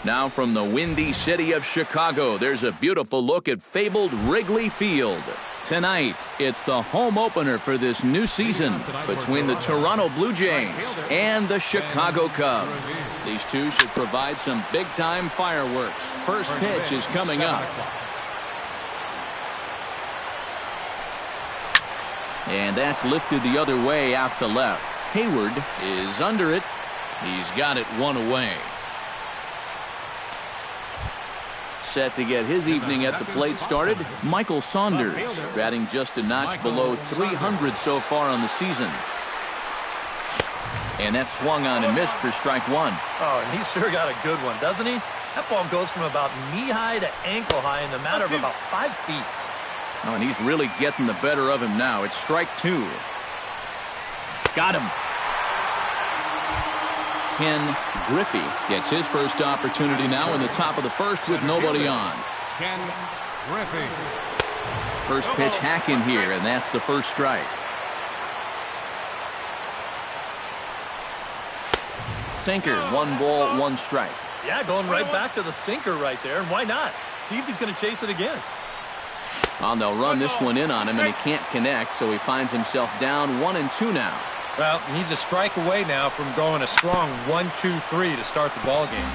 Now from the windy city of Chicago, there's a beautiful look at fabled Wrigley Field. Tonight, it's the home opener for this new season between the Toronto Blue Jays and the Chicago Cubs. These two should provide some big-time fireworks. First pitch is coming up. And that's lifted the other way out to left. Hayward is under it. He's got it one away. Set to get his evening at the plate started, Michael Saunders, batting just a notch below 300 so far on the season. And that swung on and missed for strike one. Oh, and he sure got a good one, doesn't he? That ball goes from about knee-high to ankle-high in the matter of about 5 feet. Oh, and he's really getting the better of him now. It's strike two. Got him. Ken Griffey gets his first opportunity now in the top of the first with nobody on. Ken Griffey. First pitch hacking here, and that's the first strike. Sinker, 1 ball, 1 strike. Yeah, going right back to the sinker right there, and why not? See if he's going to chase it again. Well, they'll run this one in on him, and he can't connect, so he finds himself down 1-2 now. Well, he needs a strike away now from going a strong 1-2-3 to start the ball game.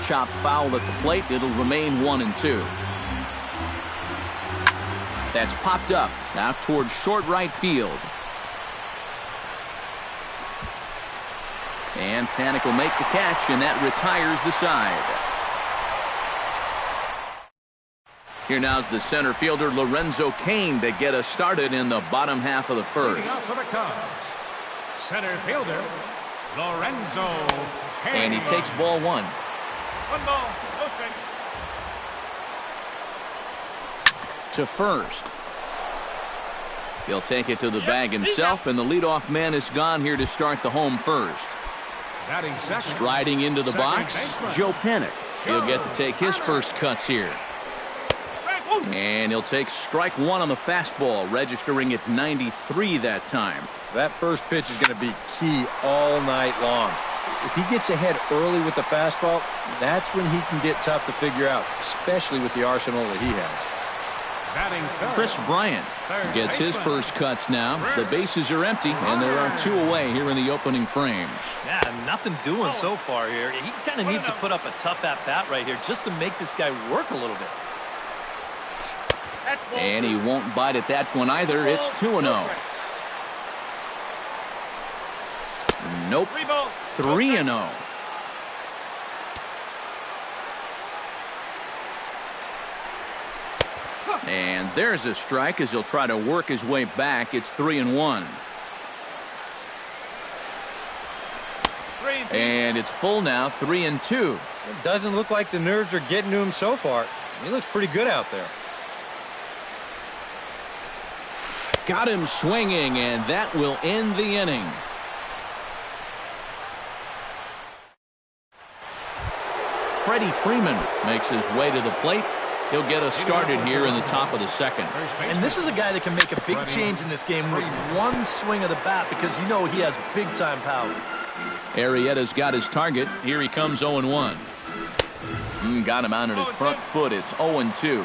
Chop foul at the plate. It'll remain 1-2. That's popped up out towards short right field. And Panik will make the catch, and that retires the side. Here now's the center fielder Lorenzo Cain to get us started in the bottom half of the first. For the Cubs, center fielder Lorenzo Cain. And he takes ball 1. 1 ball, no strike. To first. He'll take it to the bag himself, and the leadoff man is gone here to start the home first. Batting second. Striding into the box, Joe Panik. He'll get to take his first cuts here. And he'll take strike 1 on the fastball, registering at 93 that time. That first pitch is going to be key all night long. If he gets ahead early with the fastball, that's when he can get tough to figure out, especially with the arsenal that he has. Batting third. Chris Bryant gets his first cuts now. The bases are empty, and there are 2 away here in the opening frame. Yeah, nothing doing so far here. He kind of needs to put up a tough at-bat right here just to make this guy work a little bit. And he won't bite at that one either. It's 2-0. Nope. 3-0. And there's a strike as he'll try to work his way back. It's 3-1. And it's full now, 3-2. It doesn't look like the nerves are getting to him so far. He looks pretty good out there. Got him swinging, and that will end the inning. Freddie Freeman makes his way to the plate. He'll get us started here in the top of the second. And this is a guy that can make a big change in this game with 1 swing of the bat, because you know he has big-time power. Arrieta's got his target. Here he comes 0-1. Got him out at his front foot. It's 0-2.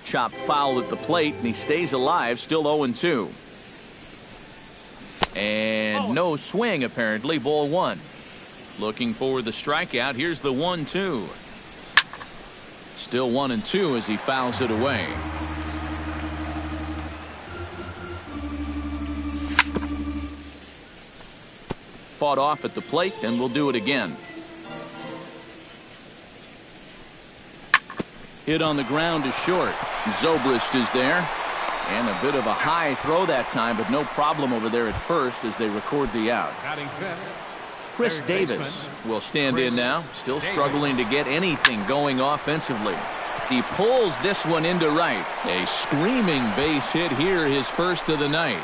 Chop foul at the plate, and he stays alive, still 0-2. And no swing, apparently. Ball 1. Looking for the strikeout. Here's the 1-2. Still 1-2 as he fouls it away. Fought off at the plate, and we'll do it again. Hit on the ground to short. Zobrist is there. And a bit of a high throw that time, but no problem over there at first as they record the out. Chris Davis will stand in now, still struggling to get anything going offensively. He pulls this one into right. A screaming base hit here, his first of the night.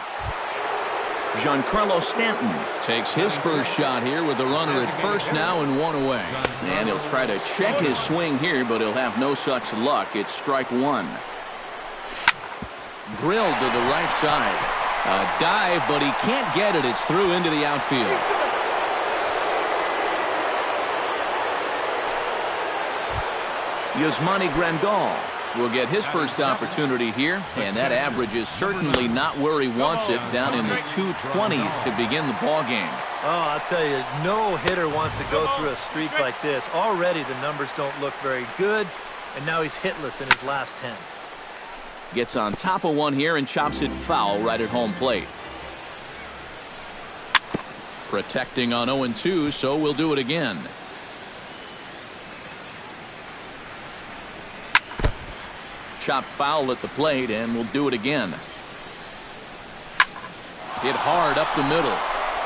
Giancarlo Stanton takes his first shot here with a runner at first now and 1 away. And he'll try to check his swing here, but he'll have no such luck. It's strike 1. Drilled to the right side. A dive, but he can't get it. It's through into the outfield. Yasmani Grandal will get his first opportunity here, and that average is certainly not where he wants it, down in the 220s to begin the ball game. Oh, I'll tell you, no hitter wants to go through a streak like this. Already the numbers don't look very good, and now he's hitless in his last 10. Gets on top of one here and chops it foul right at home plate. Protecting on 0-2, so we'll do it again. Chop foul at the plate, and we'll do it again. Hit hard up the middle,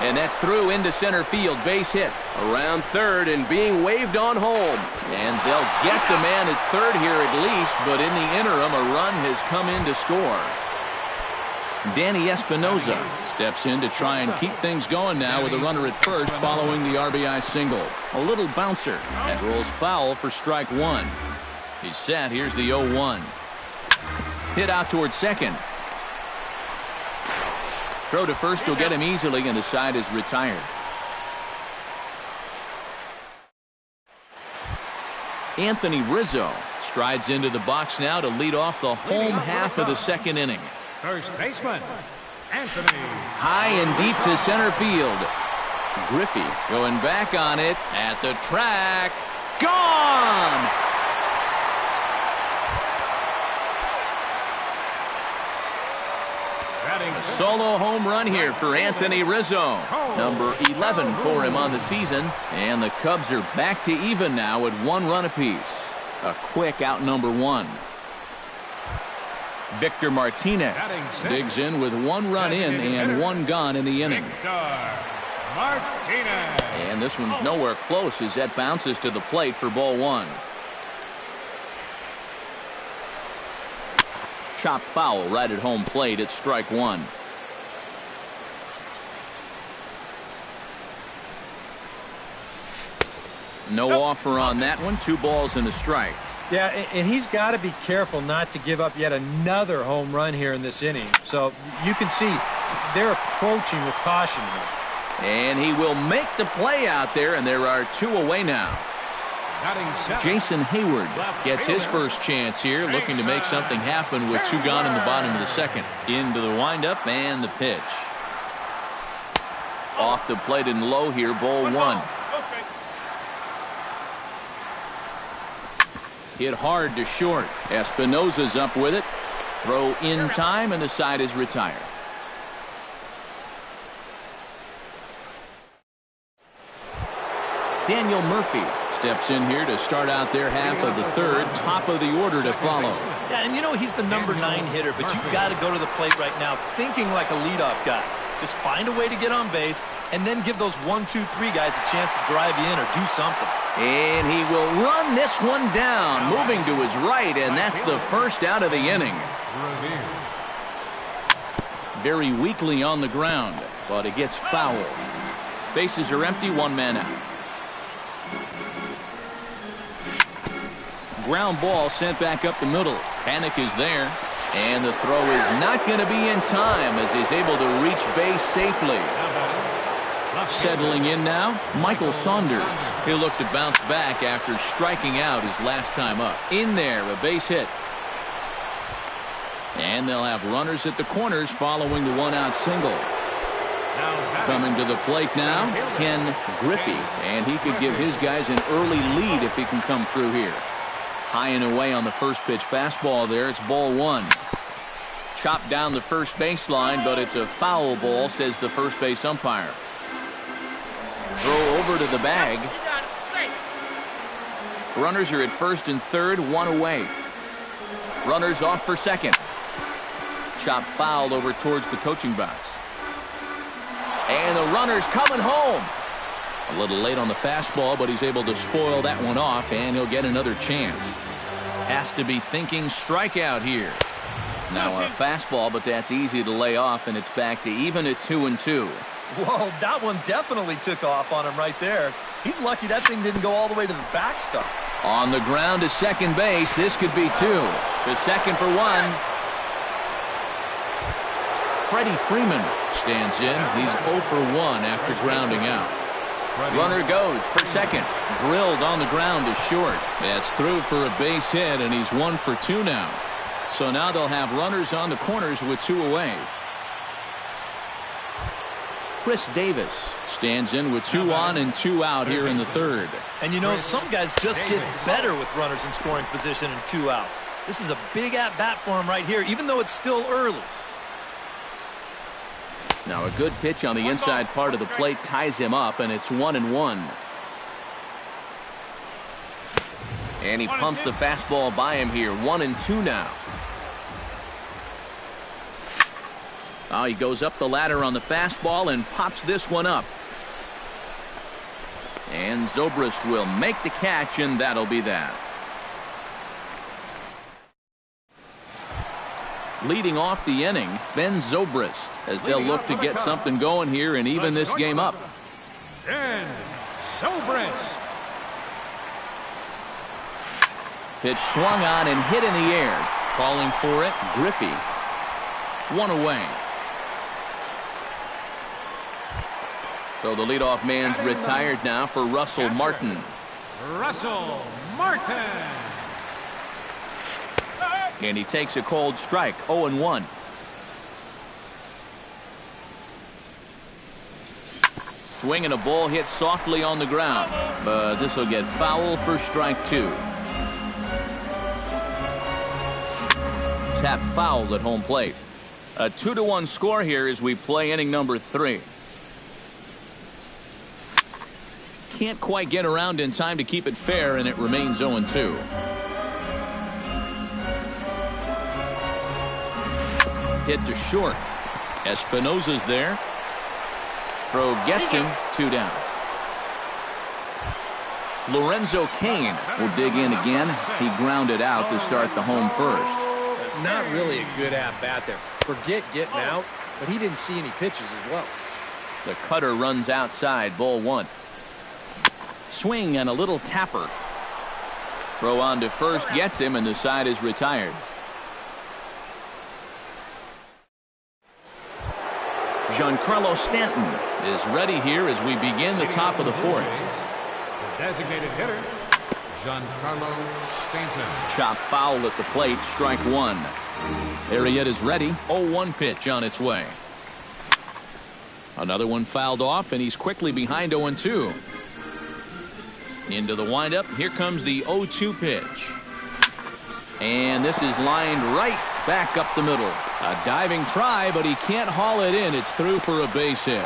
and that's through into center field. Base hit around third and being waved on home, and they'll get the man at third here at least, but in the interim a run has come in to score. Danny Espinoza steps in to try and keep things going now with a runner at first following the RBI single. A little bouncer and rolls foul for strike one. He's set. Here's the 0-1. Hit out towards second. Throw to first will get him easily, and the side is retired. Anthony Rizzo strides into the box now to lead off the home half of the second inning. First baseman, Anthony. High and deep to center field. Griffey going back on it at the track. Gone! A solo home run here for Anthony Rizzo. Number 11 for him on the season. And the Cubs are back to even now at 1 run apiece. A quick out number 1. Victor Martinez digs in with 1 run in and 1 gone in the inning. And this one's nowhere close as that bounces to the plate for ball 1. Chop foul right at home plate. It's strike 1. No offer on that one. 2 balls and a strike. Yeah, and he's got to be careful not to give up yet another home run here in this inning. So you can see they're approaching with caution here. And he will make the play out there, and there are 2 away now. Jason Hayward gets his first chance here, looking to make something happen with 2 gone in the bottom of the second. Into the windup and the pitch. Off the plate and low here, ball 1. Hit hard to short. Espinoza's up with it. Throw in time, and the side is retired. Daniel Murphy steps in here to start out their half of the third. Top of the order to follow. Yeah, and you know he's the number 9 hitter, but you've got to go to the plate right now thinking like a leadoff guy. Just find a way to get on base and then give those 1, 2, 3 guys a chance to drive you in or do something. And he will run this one down, moving to his right, and that's the first out of the inning. Very weakly on the ground, but it gets fouled. Bases are empty, 1 man out. Ground ball sent back up the middle. Panic is there. And the throw is not going to be in time as he's able to reach base safely. Settling in now, Michael Saunders. He'll look to bounce back after striking out his last time up. In there, a base hit. And they'll have runners at the corners following the 1-out single. Coming to the plate now, Ken Griffey. And he could give his guys an early lead if he can come through here. High and away on the first pitch fastball there. It's ball 1. Chopped down the first baseline, but it's a foul ball, says the first base umpire. Throw over to the bag. Runners are at first and third, 1 away. Runners off for second. Chop fouled over towards the coaching box. And the runner's coming home. A little late on the fastball, but he's able to spoil that one off, and he'll get another chance. Has to be thinking strikeout here. Now a fastball, but that's easy to lay off, and it's back to even at 2-2. Whoa, that one definitely took off on him right there. He's lucky that thing didn't go all the way to the backstop. On the ground to second base. This could be 2. To second for 1. Freddie Freeman stands in. He's 0 for 1 after grounding out. Runner goes for second. Drilled on the ground to short. That's through for a base hit, and he's 1 for 2 now. So now they'll have runners on the corners with 2 away. Chris Davis stands in with 2 on and 2 out here in the third. And you know, some guys just get better with runners in scoring position and 2 outs. This is a big at-bat for him right here, even though it's still early. Now a good pitch on the inside part of the plate ties him up, and it's 1-1. And he pumps the fastball by him here. 1-2 now. Oh, he goes up the ladder on the fastball and pops this one up. And Zobrist will make the catch, and that'll be that. Leading off the inning, Ben Zobrist, as they'll look to get something going here and even this game up. Ben Zobrist. Pitch swung on and hit in the air. Calling for it, Griffey. 1 away. So the leadoff man's retired now for Russell Martin. Russell Martin. And he takes a cold strike. 0-1. Swing and a ball hit softly on the ground, but this will get foul for strike 2. Tap fouled at home plate. A 2-1 score here as we play inning number 3. Can't quite get around in time to keep it fair, and it remains 0-2. Hit to short. Espinosa's there. Throw gets him. 2 down. Lorenzo Cain will dig in again. He grounded out to start the home first. Not really a good at-bat there. Forget getting out, but he didn't see any pitches as well. The cutter runs outside. Ball 1. Swing and a little tapper. Throw on to first gets him, and the side is retired. Giancarlo Stanton is ready here as we begin the top of the 4th. The designated hitter, Giancarlo Stanton. Chop foul at the plate, strike 1. Arrieta is ready. 0-1 pitch on its way. Another one fouled off, and he's quickly behind 0-2. Into the windup. Here comes the 0-2 pitch. And this is lined right back up the middle. A diving try, but he can't haul it in. It's through for a base hit.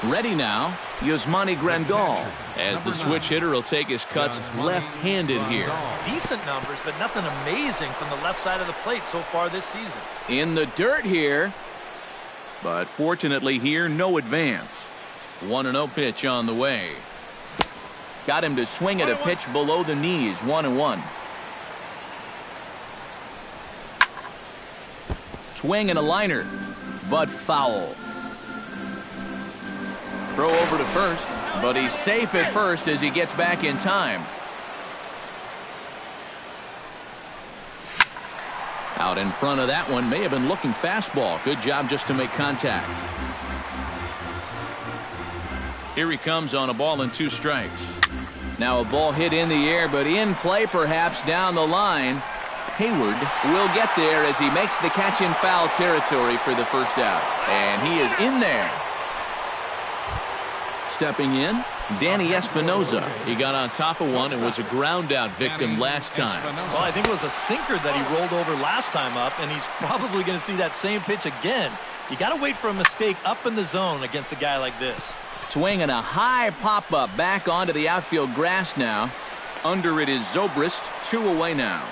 Ready now, Yasmani Grandal, as the switch hitter will take his cuts left-handed here. Decent numbers, but nothing amazing from the left side of the plate so far this season. In the dirt here, but fortunately here, no advance. 1-0 pitch on the way. Got him to swing at a pitch below the knees. 1-1. Swing and a liner, but foul. Throw over to first, but he's safe at first as he gets back in time. Out in front of that one, may have been looking fastball. Good job just to make contact. Here he comes on a ball and 2 strikes. Now a ball hit in the air, but in play perhaps down the line. Hayward will get there as he makes the catch in foul territory for the first out. And he is in there. Stepping in, Danny Espinosa. He got on top of one and was a ground out victim last time. Well, I think it was a sinker that he rolled over last time up, and he's probably going to see that same pitch again. You got to wait for a mistake up in the zone against a guy like this. Swing and a high pop-up back onto the outfield grass now. Under it is Zobrist. 2 away now.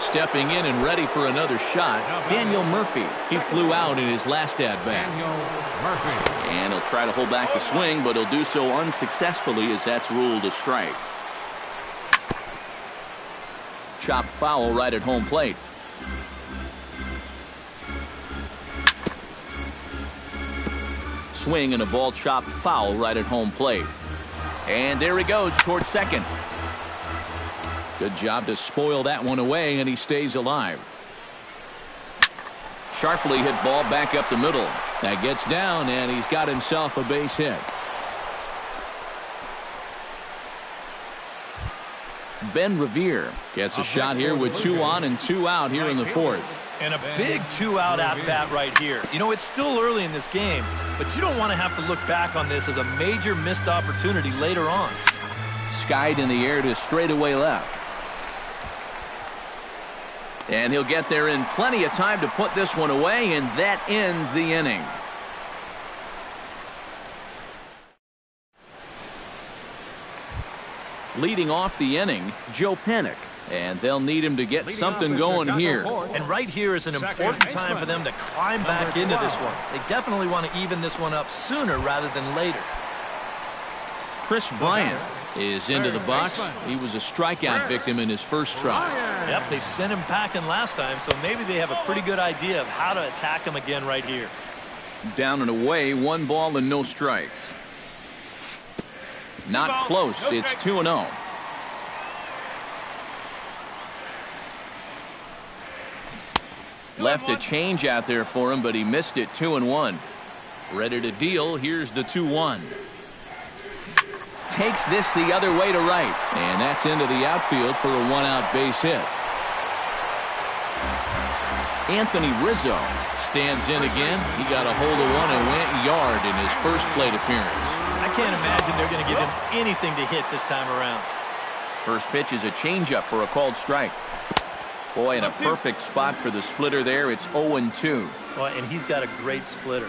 Stepping in and ready for another shot, Daniel Murphy. He flew out in his last at-bat. And he'll try to hold back the swing, but he'll do so unsuccessfully as that's ruled a strike. Chopped foul right at home plate. Swing and a ball chopped foul right at home plate. And there he goes towards second. Good job to spoil that one away, and he stays alive. Sharply hit ball back up the middle. That gets down, and he's got himself a base hit. Ben Revere gets a shot here with 2 on and 2 out here in the 4th. And a big 2-out at-bat right here. You know, it's still early in this game, but you don't want to have to look back on this as a major missed opportunity later on. Skied in the air to straightaway left. And he'll get there in plenty of time to put this one away, and that ends the inning. Leading off the inning, Joe Panik. And they'll need him to get something going here. And right here is an important time for them to climb back into this one. They definitely want to even this one up sooner rather than later. Chris Bryant is into the box. He was a strikeout victim in his first try. Yep, they sent him packing last time, so maybe they have a pretty good idea of how to attack him again right here. Down and away, 1 ball and no strikes. Not close. It's 2-0. Left a change out there for him, but he missed it. 2-1. Ready to deal. Here's the 2-1. Takes this the other way to right, and that's into the outfield for a 1-out base hit. Anthony Rizzo stands in again. He got a hold of one and went yard in his first plate appearance. I can't imagine they're going to give him anything to hit this time around. First pitch is a changeup for a called strike. Boy, in a perfect spot for the splitter there. It's 0-2. Boy, and he's got a great splitter.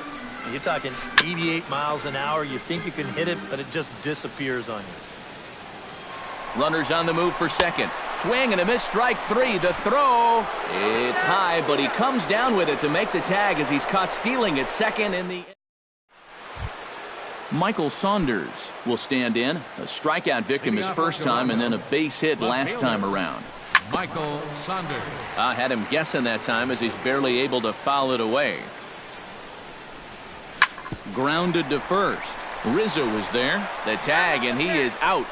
You're talking 88 miles an hour. You think you can hit it, but it just disappears on you. Runners on the move for second. Swing and a miss, strike 3. The throw. It's high, but he comes down with it to make the tag as he's caught stealing at second in the... Michael Saunders will stand in. A strikeout victim his first time and then a base hit last time around. Michael Saunders. I had him guessing that time as he's barely able to foul it away. Grounded to first. Rizzo was there. The tag, and he is out.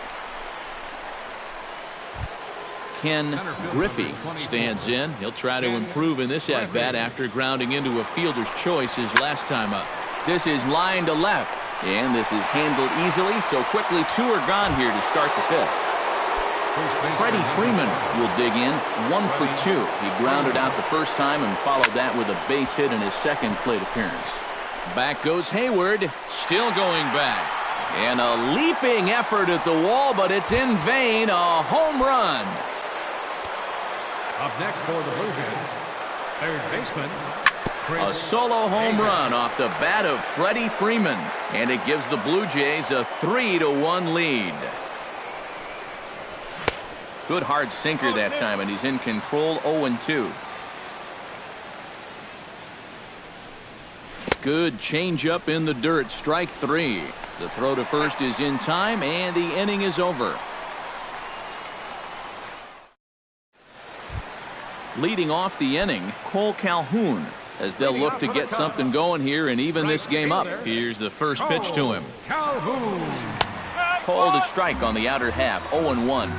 Ken Griffey stands in. He'll try to improve in this at-bat after grounding into a fielder's choice his last time up. This is line to left, and this is handled easily, so quickly 2 are gone here to start the 5th. Freddie Freeman will dig in. 1 for 2. He grounded out the first time and followed that with a base hit in his second plate appearance. Back goes Hayward, still going back. And a leaping effort at the wall, but it's in vain. A home run. Up next for the Blue Jays, third baseman, A solo home run off the bat of Freddie Freeman. And it gives the Blue Jays a 3-1 lead. Good hard sinker that time, and he's in control. 0-2. Good changeup in the dirt. Strike 3. The throw to first is in time, and the inning is over. Leading off the inning, Cole Calhoun, as they'll look to get something going here and even this game up. Here's the first pitch to him. Calhoun. Called a strike on the outer half. 0-1.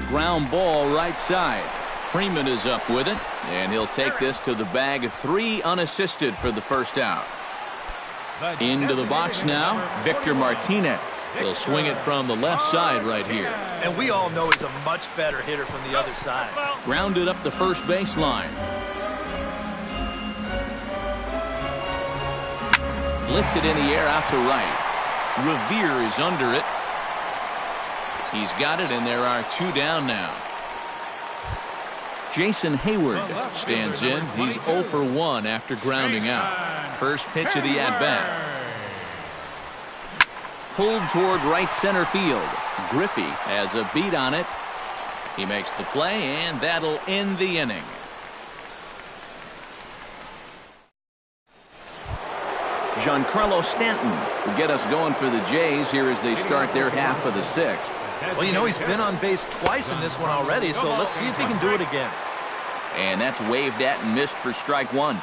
Ground ball right side. Freeman is up with it, and he'll take this to the bag. 3 unassisted for the first out. Into the box now, Victor Martinez. He'll swing it from the left side right here. And we all know he's a much better hitter from the other side. Grounded up the first baseline. Lifted in the air out to right. Revere is under it. He's got it, and there are 2 down now. Jason Hayward stands in. He's 0 for 1 after grounding out. First pitch of the at-bat. Pulled toward right center field. Griffey has a beat on it. He makes the play, and that'll end the inning. Giancarlo Stanton will get us going for the Jays here as they start their half of the 6th. Well, you know, he's been on base twice in this one already, so let's see if he can do it again. And that's waved at and missed for strike 1.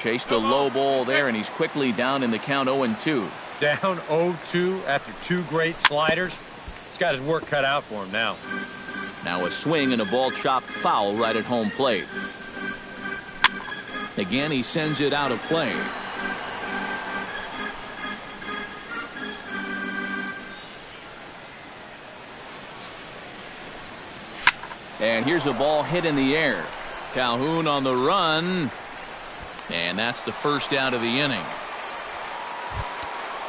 Chased a low ball there, and he's quickly down in the count 0-2. Down 0-2 after 2 great sliders. He's got his work cut out for him now. Now a swing and a ball chopped foul right at home plate. Again, he sends it out of play. And here's a ball hit in the air. Calhoun on the run. And that's the first out of the inning.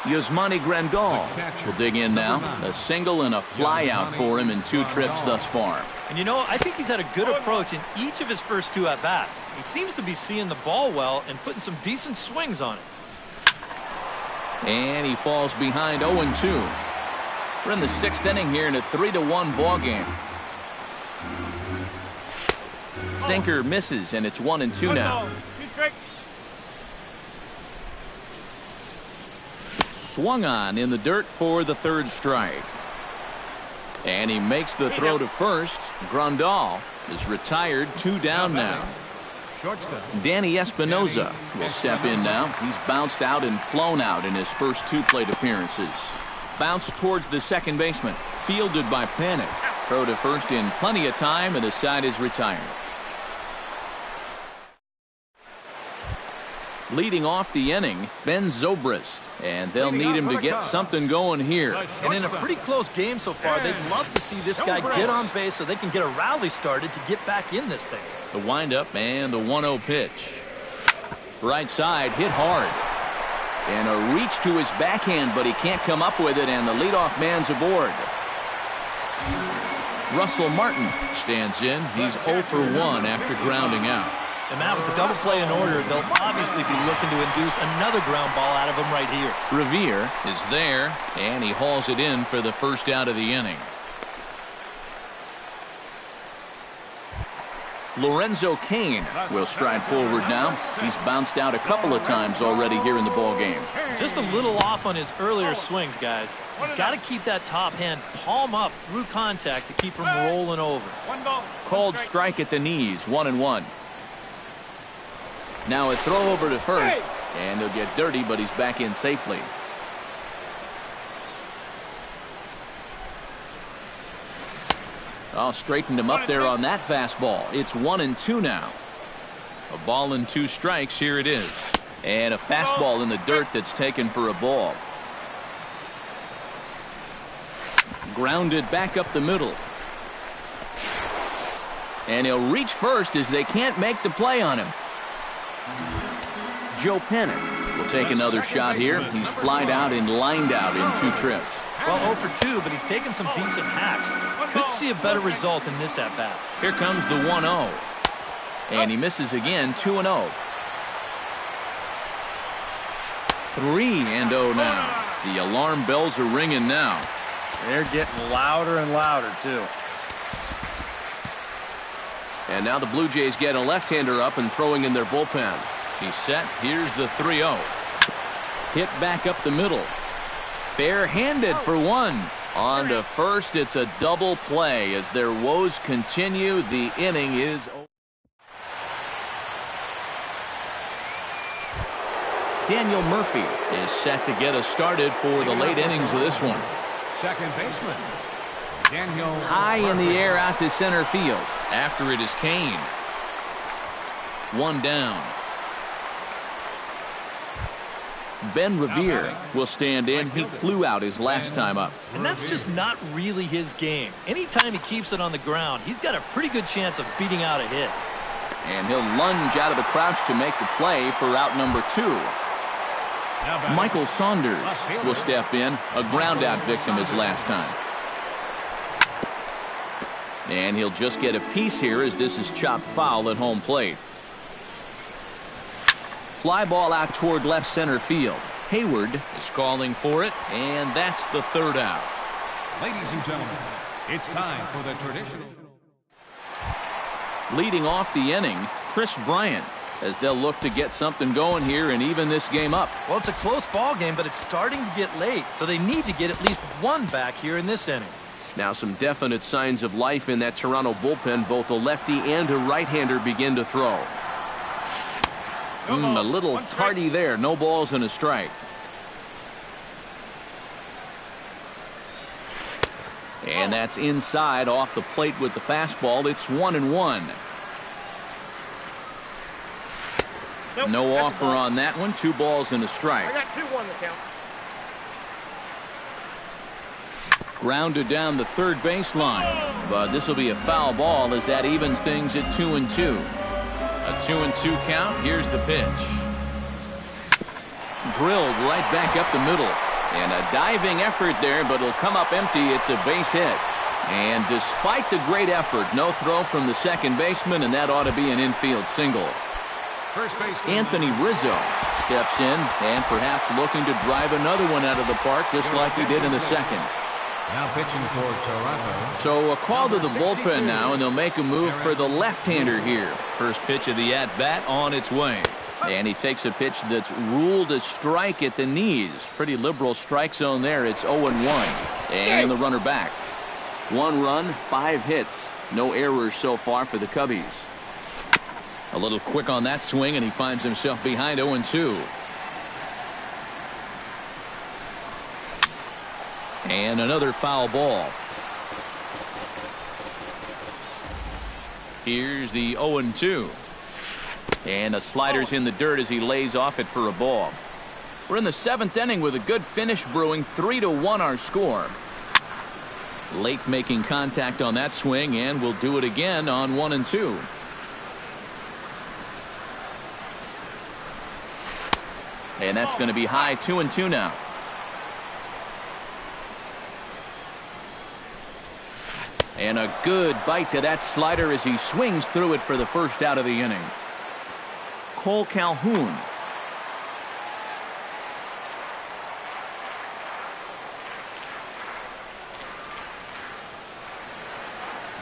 Yasmani Grandal will dig in now. A single and a fly out for him in 2 trips thus far. And you know, I think he's had a good approach in each of his first 2 at-bats. He seems to be seeing the ball well and putting some decent swings on it. And he falls behind 0-2. We're in the 6th inning here in a 3-1 ball game. Sinker misses, and it's 1-2 now. Swung on in the dirt for the 3rd strike. And he makes the throw to first. Grandal is retired, 2 down now. Danny Espinoza will step in now. He's bounced out and flown out in his first 2 plate appearances. Bounce towards the second baseman. Fielded by Panic. Throw to first in plenty of time, and the side is retired. Leading off the inning, Ben Zobrist, and they'll need him to get something going here. And in a pretty close game so far, they'd love to see this guy get on base so they can get a rally started to get back in this thing. The windup and the 1-0 pitch. Right side, hit hard. And a reach to his backhand, but he can't come up with it, and the leadoff man's aboard. Russell Martin stands in. He's 0 for 1 after grounding out. And Matt, with the double play in order, they'll obviously be looking to induce another ground ball out of him right here. Revere is there, and he hauls it in for the first out of the inning. Lorenzo Cain will stride forward now. He's bounced out a couple of times already here in the ball game. Just a little off on his earlier swings, guys. You've got to keep that top hand palm up through contact to keep him rolling over. Called strike at the knees, 1-1. Now a throw over to first, and he'll get dirty, but he's back in safely. Oh, straightened him up there on that fastball. It's 1-2 now. A ball and 2 strikes. Here it is. And a fastball in the dirt that's taken for a ball. Grounded back up the middle. And he'll reach first as they can't make the play on him. Joe Panic will take another shot here. He's flied out and lined out in 2 trips. Well, 0 for 2, but he's taken some decent hacks. Could see a better result in this at-bat. Here comes the 1-0. And he misses again, 2-0. 3-0 now. The alarm bells are ringing now. They're getting louder and louder, too. And now the Blue Jays get a left-hander up and throwing in their bullpen. He's set. Here's the 3-0. Hit back up the middle. Bare-handed for 1. On to first, it's a double play. As their woes continue, the inning is over. Daniel Murphy is set to get us started for the late innings of this one. Second baseman, Daniel High in the air out to center field. After it is Cain. 1 down. Ben Revere will stand in. He flew out his last time up. And that's just not really his game. Anytime he keeps it on the ground, he's got a pretty good chance of beating out a hit. And he'll lunge out of the crouch to make the play for out number 2. Michael Saunders will step in. A ground-out victim his last time. And he'll just get a piece here as this is chopped foul at home plate. Fly ball out toward left center field. Hayward is calling for it, and that's the 3rd out. Ladies and gentlemen, it's time for the traditional. Leading off the inning, Chris Bryant, as they'll look to get something going here and even this game up. Well, it's a close ball game, but it's starting to get late, so they need to get at least 1 back here in this inning. Now some definite signs of life in that Toronto bullpen. Both a lefty and a right-hander begin to throw. A little tardy there. No balls and a strike. And that's inside off the plate with the fastball. It's 1-1. Nope, no offer on that one. 2 balls and a strike. I got 2-1 to count. Grounded down the third baseline, but this will be a foul ball as that evens things at 2-2. A 2-2 count. Here's the pitch. Drilled right back up the middle. And a diving effort there, but it'll come up empty. It's a base hit. And despite the great effort, no throw from the second baseman, and that ought to be an infield single. Anthony Rizzo steps in and perhaps looking to drive another one out of the park just like he did in the second. Now pitching for Toronto. So a call to the bullpen now, and they'll make a move for the left-hander here. First pitch of the at-bat on its way. And he takes a pitch that's ruled a strike at the knees. Pretty liberal strike zone there. It's 0-1. And the runner back. 1 run, 5 hits. No errors so far for the Cubbies. A little quick on that swing, and he finds himself behind 0-2. And another foul ball. Here's the 0-2. And a slider's in the dirt as he lays off it for a ball. We're in the 7th inning with a good finish brewing. 3-1 our score. Late making contact on that swing, and we'll do it again on 1-2. And that's going to be high. 2-2 now. And a good bite to that slider as he swings through it for the first out of the inning. Cole Calhoun.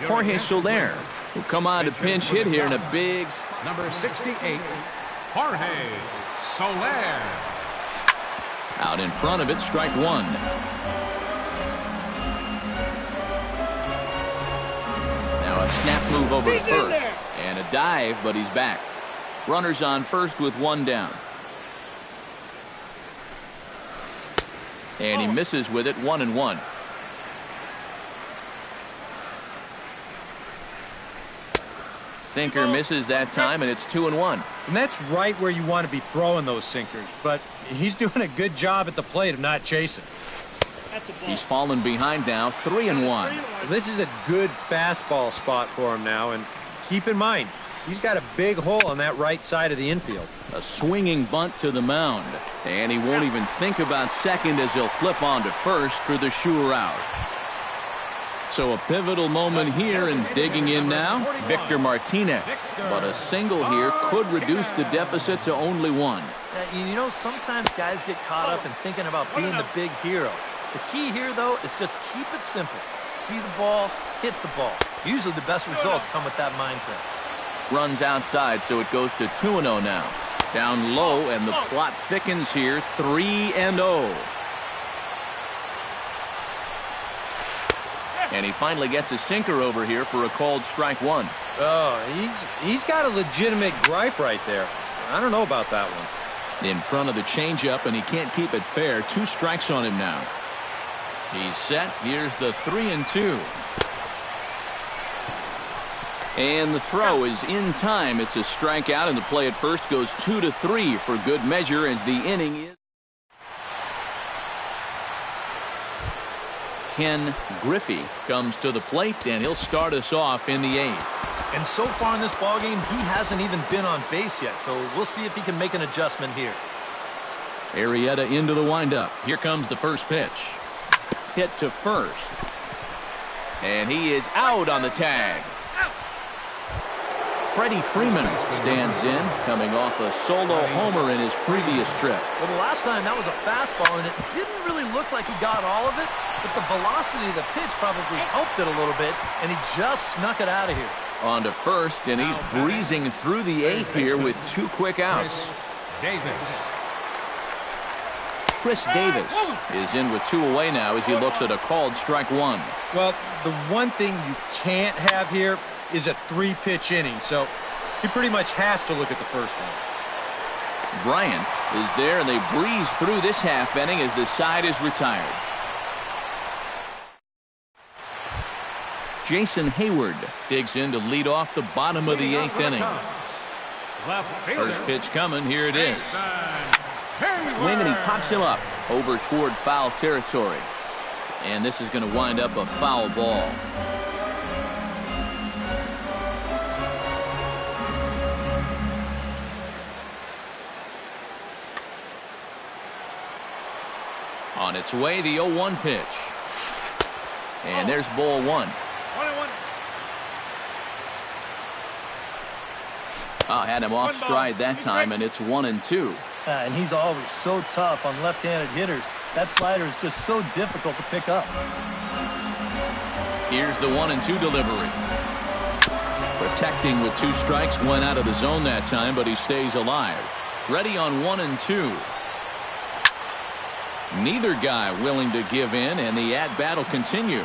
Jorge Soler will come on to pinch hit here in a big. Number 68, Jorge Soler. Out in front of it, strike 1. Now a snap move over to first. And a dive, but he's back. Runners on first with 1 down. And he misses with it. 1-1. Sinker misses that time, and it's 2-1. And that's right where you want to be throwing those sinkers. But he's doing a good job at the plate of not chasing. He's fallen behind now. 3-1. Well, this is a good fastball spot for him now. And keep in mind, he's got a big hole on that right side of the infield. A swinging bunt to the mound. And he won't even think about second as he'll flip on to first for the sure out. So a pivotal moment here, and digging in now, Victor Martinez. But a single here could reduce the deficit to only 1. You know, sometimes guys get caught up in thinking about being the big hero. The key here, though, is just keep it simple. See the ball, hit the ball. Usually the best results come with that mindset. Runs outside, so it goes to 2-0 now. Down low, and the plot thickens here. 3-0. And he finally gets a sinker over here for a called strike 1. Oh, he's got a legitimate gripe right there. I don't know about that one. In front of the changeup, and he can't keep it fair. 2 strikes on him now. He's set. Here's the 3-2. And the throw is in time. It's a strikeout, and the play at first goes 2-3 for good measure as the inning is. Ken Griffey comes to the plate, and he'll start us off in the 8th. And so far in this ballgame, he hasn't even been on base yet, so we'll see if he can make an adjustment here. Arrieta into the windup. Here comes the first pitch. Hit to first. And he is out on the tag. Freddie Freeman stands in, coming off a solo homer in his previous trip. Well, the last time that was a fastball, and it didn't really look like he got all of it, but the velocity of the pitch probably helped it a little bit, and he just snuck it out of here. On to first, and he's breezing through the 8th here with 2 quick outs. Chris Davis is in with 2 away now as he looks at a called strike 1. Well, the one thing you can't have here is a 3-pitch inning, so he pretty much has to look at the first one. Bryant is there, and they breeze through this half inning as the side is retired. Jason Hayward digs in to lead off the bottom of the 8th inning. First pitch coming. Here it is. Swing, and he pops him up over toward foul territory. And this is going to wind up a foul ball. On its way, the 0-1 pitch. And there's ball 1. Had him off stride that time, and it's 1-2. And he's always so tough on left-handed hitters. That slider is just so difficult to pick up. Here's the 1-2 delivery. Protecting with 2 strikes, went out of the zone that time, but he stays alive. Ready on 1-2. Neither guy willing to give in, and the at-bat will continue.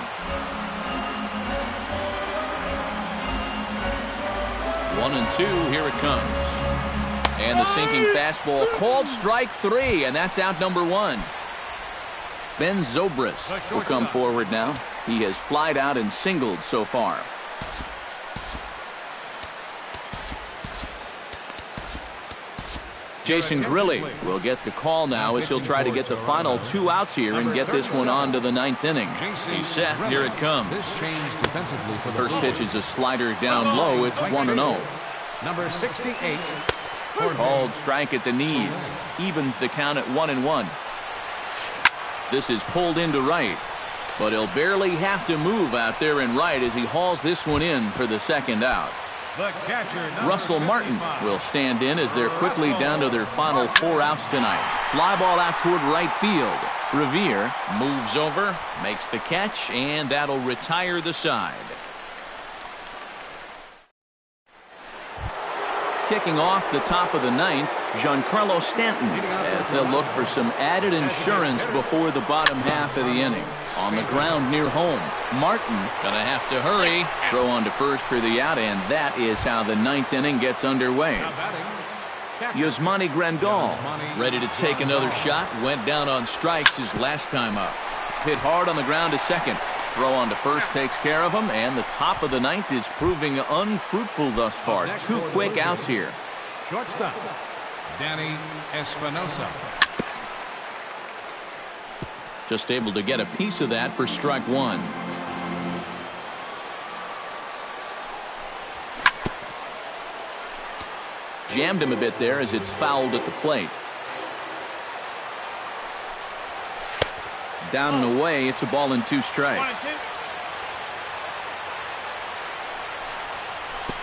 1-2, here it comes. And the sinking fastball called strike 3, and that's out number 1. Ben Zobrist will come forward now. He has flied out and singled so far. Jason Grilli will get the call now as he'll try to get the final 2 outs here and get this one on to the 9th inning. He's set. Here it comes. First pitch is a slider down low. It's 1-0. Number 68. Called strike at the knees. Evens the count at 1-1. This is pulled into right. But he'll barely have to move out there in right as he hauls this one in for the second out. Russell Martin will stand in as they're quickly down to their final 4 outs tonight. Fly ball out toward right field. Revere moves over, makes the catch, and that'll retire the side. Kicking off the top of the 9th, Giancarlo Stanton, as they'll look for some added insurance before the bottom half of the inning. On the ground near home, Martin gonna have to hurry. Throw on to first for the out, and that is how the 9th inning gets underway. Yasmani Grandal ready to take another shot. Went down on strikes his last time up. Hit hard on the ground to second. Throw on to first takes care of him, and the top of the 9th is proving unfruitful thus far. 2 quick outs here. Shortstop, Danny Espinosa. Just able to get a piece of that for strike 1. Jammed him a bit there as it's fouled at the plate. Down and away, it's a ball and 2 strikes.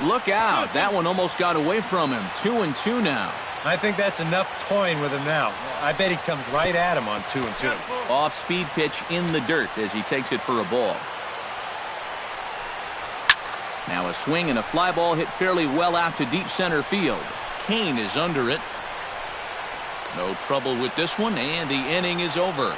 Look out. That one almost got away from him. 2-2 now. I think that's enough toying with him now. I bet he comes right at him on 2-2. Off-speed pitch in the dirt as he takes it for a ball. Now a swing and a fly ball hit fairly well out to deep center field. Kane is under it. No trouble with this one, and the inning is over.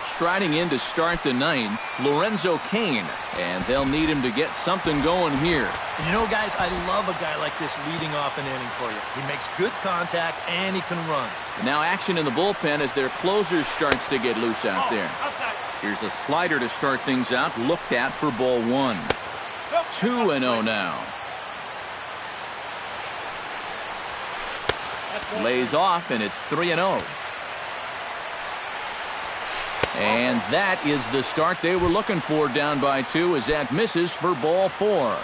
Striding in to start the 9th, Lorenzo Cain, and they'll need him to get something going here. And you know, guys, I love a guy like this leading off an inning for you. He makes good contact, and he can run. Now action in the bullpen as their closer starts to get loose out there. Here's a slider to start things out, looked at for ball 1. 2-0 now. Lays off, and it's 3-0. And that is the start they were looking for, down by 2, as that misses for ball 4.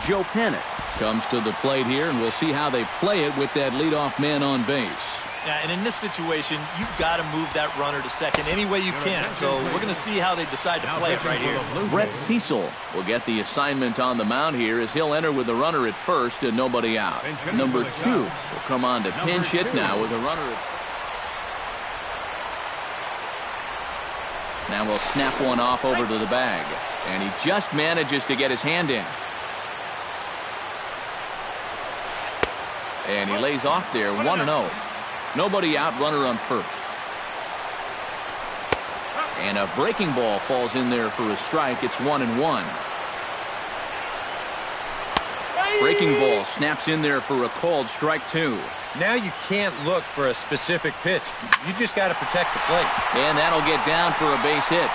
Joe Pennant comes to the plate here, and we'll see how they play it with that leadoff man on base. Yeah, and in this situation, you've got to move that runner to second any way you can. So we're going to see how they decide to play it right here. Brett Cecil will get the assignment on the mound here as he'll enter with the runner at first and nobody out. Number 2 will come on to pinch hit now with a runner at first. Now we'll snap one off over to the bag. And he just manages to get his hand in. And he lays off there, 1-0. Nobody out, runner on first. And a breaking ball falls in there for a strike. It's 1-1. Breaking ball snaps in there for a called strike 2. Now you can't look for a specific pitch. You just got to protect the plate. And that'll get down for a base hit.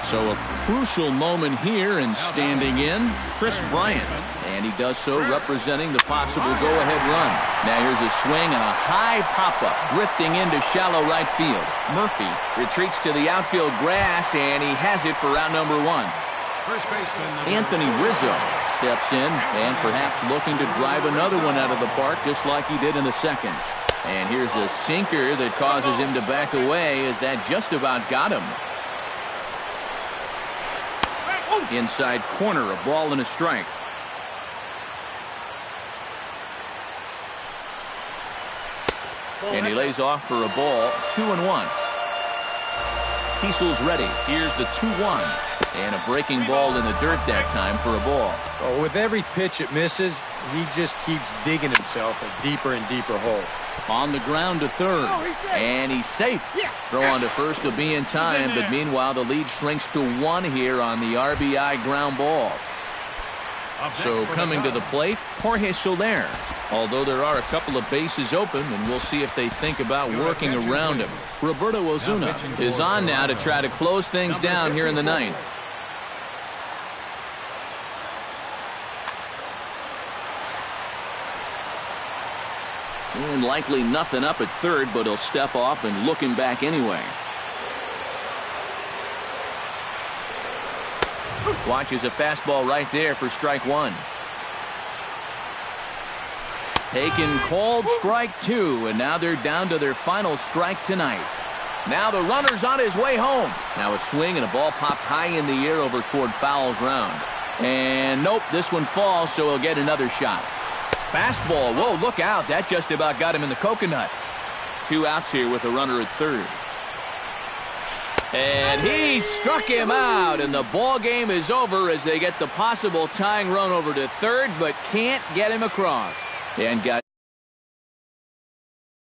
So a crucial moment here, and standing in, Kris Bryant. And he does so representing the possible go-ahead run. Now here's a swing and a high pop-up, drifting into shallow right field. Murphy retreats to the outfield grass, and he has it for out number 1. First baseman Anthony Rizzo steps in and perhaps looking to drive another one out of the park just like he did in the second. And here's a sinker that causes him to back away as that just about got him. Inside corner, a ball and a strike. And he lays off for a ball, 2-1. Cecil's ready. Here's the 2-1. And a breaking ball in the dirt that time for a ball. Well, with every pitch it misses, he just keeps digging himself a deeper and deeper hole. On the ground to third. And he's safe. Throw on to first to be in time, but meanwhile the lead shrinks to 1 here on the RBI ground ball. So coming to the plate, Jorge Soler. Although there are a couple of bases open, and we'll see if they think about working around him. Roberto Ozuna is on now to try to close things down here in the 9th. And likely nothing up at third, but he'll step off and look him back anyway. Watches a fastball right there for strike 1. Taken, called strike 2, and now they're down to their final strike tonight. Now the runner's on his way home. Now a swing and a ball popped high in the air over toward foul ground. And nope, this one falls, so he'll get another shot. Fastball, whoa, look out. That just about got him in the coconut. 2 outs here with a runner at third. And he struck him out, and the ball game is over as they get the possible tying run over to third, but can't get him across. And got